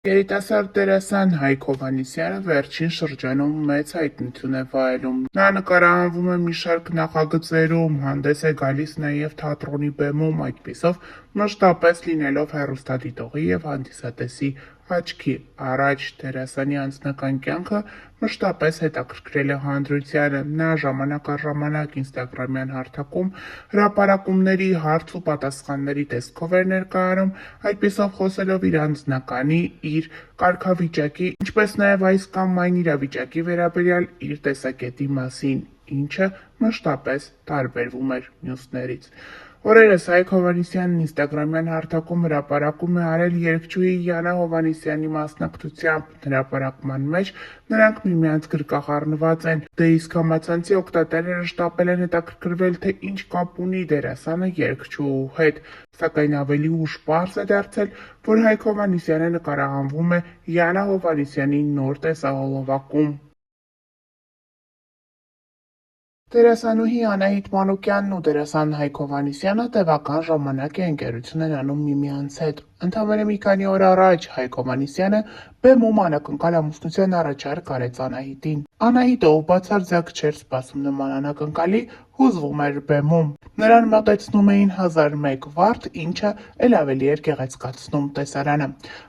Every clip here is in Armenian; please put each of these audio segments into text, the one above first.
Երիտասարդ դերասան Հայկ Հովհաննիսյանը վերջին շրջանում մեծ հայտնություն է վայելում։ Նա նկարահանվում է մի շարք նախագծերում, հանդես է գալիս նաև թատրոնի բեմում, այդպիսով մշտապես լինելով հեռուստադիտողի և հանդիսատեսի աչքի առաջ։ Դերասանի անձնական կյանքը մշտապես հետաքրքրել է հանրությանը։ Նա ժամանակ առ ժամանակ ինստագրամյան հարթակում հրապարակումների, հարց ու պատասխանների տեսքով էր ներկայանում, այդպիսով խոսելով իր անձնականի, իր կարգավիճակի, ինչպես նաև այս կամ այն իրավիճակի վերաբերյալ իր տեսակետի մասին, ինչը մշտապես տարբերվում էր մյուսներից։ Օրերս Հայկ Հովհաննիսյանն ինստագրամյան հարթակում հրապարակում է արել երգչուհի Յանա Հովհաննիսյանի մասնակցությամբ։ Հրապարակման մեջ նրանք միմյանց գրկախառնված են, դե իսկ համացանցի օգտատերերը շտապել են հետաքրքրվել, թե ինչ կապ ունի դերասանը երգչուհու հետ, սակայն ավելի ուշ պարզ է դարձել, որ Հայկ Հովհաննիսյանը նկարահանվում է Յանա Հովհաննիսյանի նոր տեսահոլովակում։ Դերասանուհի Անահիտ Մանուկյանն ու դերասան Հայկ Հովհաննիսյանը տևական ժամանակ է ընկերություն են անում միմյանց հետ։ Ընդամենը մի քանի օր առաջ Հայկ Հովհաննիսյանը բեմում անակնկալ ամուսնության առաջարկ արեց Անահիտին։ Անահիտը, ով բացարձակ չէր սպասում նման անակնկալի, հուզվում էր բեմում։ Նրան մոտեցնում էին 1001 վարդ, ինչը էլ ավելի էր գեղեցկացնում տեսարանը։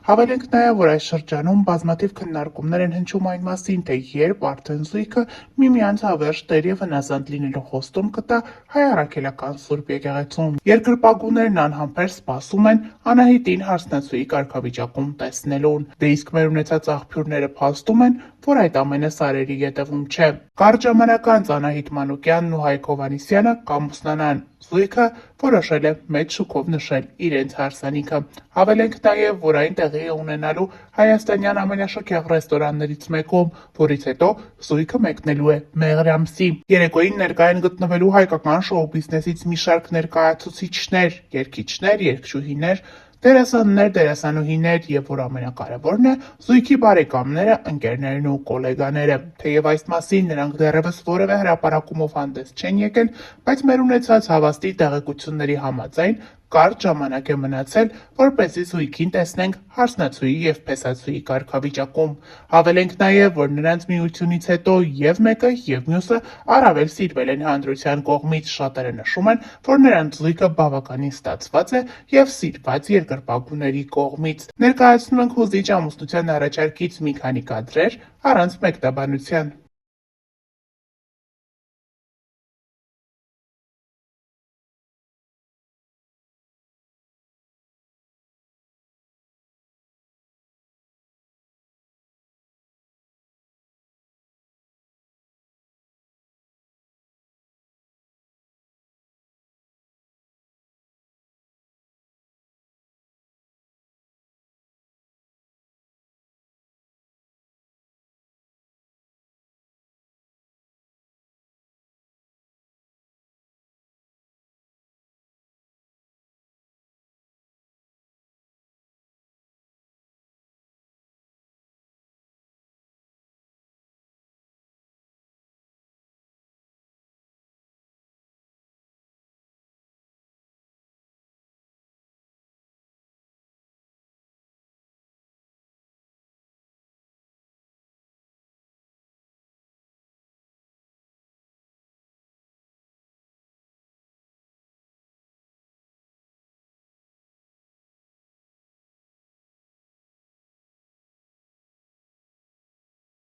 Հավելենք նաև, որ այս շրջանում բազմաթիվ քննարկումներ են հնչում այն մասին, թե երբ արդեն զույգը միմյանց հավերժ տեր և հնազանդ լինելու խոստում կտա Հայ Առաքելական Սուրբ եկեղեցում։ Երկրպագուներն անհամբեր սպասում են Անահիտին հարսնացուի կարգավիճակում տեսնելուն։ Դե իսկ մեր ունեցած աղբյուրները փաստում են, որ այդ ամենը սարերի ետևում չէ։ Կարճ ժամանակ անց Անահիտ Մանուկյանն ու Հայկ Հովհաննիսյանը կամուսնանան։ Զույգը որոշել է մեծ շուկով նշել իրենց հարսանիքը։ Հավելենք նաև, որ այն տեղի է ունենալու հայաստանյան ամենաշքեղ ռեստորաններից մեկում, որից հետո զույգը մեկնելու է Մեղրամսի։ Երեկոյին ներկա են գտնվելու հայկական շոու բիզնեսից մի շարք ներկայացուցիչներ, երգիչներ, երգչուհիներ, դերասաններ, դերասանուհիներ և որ ամենակարևորն է, զույգի բարեկամները, ընկերներն ու գոլեգաները։ Թեև այս մասին նրանք դեռևս որևէ հրապարակումով հանդես չեն եկել, բայց մեր ունեցած հավաստի տեղեկությունների համաձայն կարճ ժամանակ է մնացել, որպեսզի զույգին տեսնենք հարսնացուի և փեսացուի կարգավիճակում։ Հավելենք նաև, որ նրանց միությունից հետո և մեկը, և մյուսը առավել սիրվել են հանրության կողմից։ Շատերը նշում են, որ նրանց զույգը բավականին ստացված է և սիրված երկրպագուների կողմից։ Ներկայացնում ենք հուզիչ ամուսնության առաջարկից մի քանի կադրեր առանց մեկնաբանության։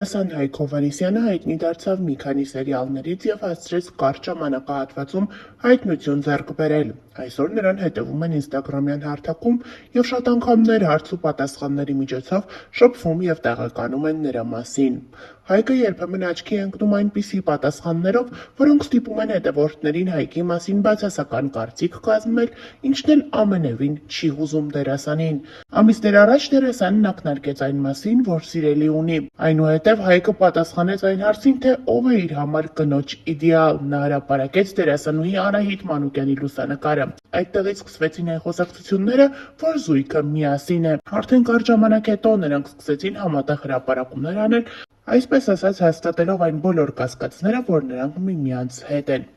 Դերասան Հայկ Հովհաննիսյանը հայտնի դարձավ մի քանի սերիալներից և հասցրեց կարճ ժամանակահատվածում հայտնություն ձեռք բերել։ Այսօր նրան հետևում են ինստագրամյան հարթակում և շատ անգամներ հարց ու պատասխանների միջոցով շփվում և տեղեկանում են նրա մասին։ Հայկը երբեմն աչքի է ընկնում այնպիսի պատասխաններով, որոնք ստիպում են հետևորդներին Հայկի մասին բացասական կարծիք կազմել, ինչն էլ ամենևին չի հուզում դերասանին։ Ամիսներ առաջ դերասանն ակնարկեց այն մասին, որ սիրելի ունի։ Այնուհետև Հայկը պատասխանեց այն հարցին, թե ով է իր համար կնոջ իդեալ։ Նա հրապարակեց դերասանուհի Անահիտ Մանուկյանի լուսանկարը։ Այդտեղից սկսվեցին այն խոսակցությունները, որ զույգը միասին է։ Արդեն կարճ ժամանակ հետո նրանք սկսեցին համատեղ հրապարակումներ անել, այսպես ասած հաստատելով այն բոլոր կասկածները, որ նրանք միմյանց հետ են։